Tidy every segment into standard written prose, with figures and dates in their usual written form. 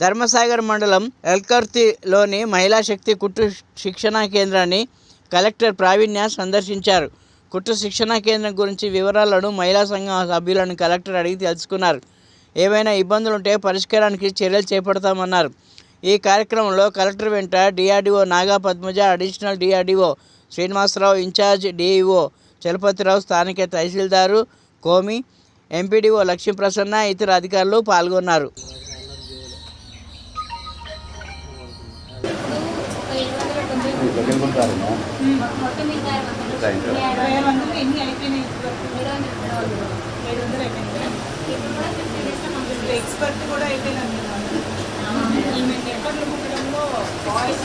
ధర్మసాగర్ మండలం ఎల్కర్తిలోని మహిళా శక్తి కుట్టు శిక్షణా కేంద్రాన్ని కలెక్టర్ ప్రావీణ్య సందర్శించారు. కుట్టు శిక్షణా కేంద్రం గురించి వివరాలను మహిళా సంఘం సభ్యులను కలెక్టర్ అడిగి తెలుసుకున్నారు. ఏవైనా ఇబ్బందులుంటే పరిష్కారానికి చర్యలు చేపడతామన్నారు. ఈ కార్యక్రమంలో కలెక్టర్ వెంట DRDO Naga Padmaja, additional DRDO Srinivasarao, incharge DEO Chalapathirao, స్థానిక తహసీల్దారు కోమి, ఎంపీడీఓ లక్ష్మీప్రసన్న, ఇతర అధికారులు పాల్గొన్నారు. ఎక్స్పర్ట్ కూడా అయిపోయినాను. ఎప్పట్లో కుట్టడంలో వాయిస్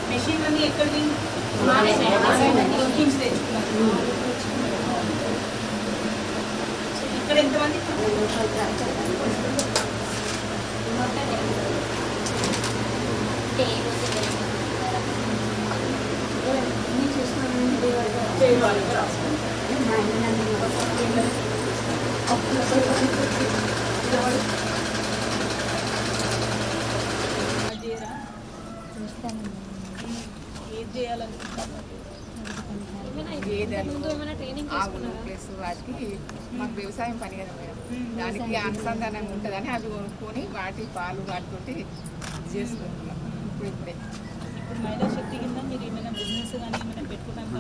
మెషిన్ అన్నీ ఎక్కడికి తెచ్చుకున్నాను. ఇక్కడ ఎంతమంది వాటికి మాకు వ్యవసాయం పని కదా మేడం, దానికి అనుసంధానంగా ఉంటుందని అవి కొనుక్కొని వాటి పాలు వాటితోటి చేసుకుంటున్నాం. ఇప్పుడే మహిళా శక్తి కింద మీరు ఏమైనా బిజినెస్ కానీ ఏమైనా పెట్టుకోవడానికి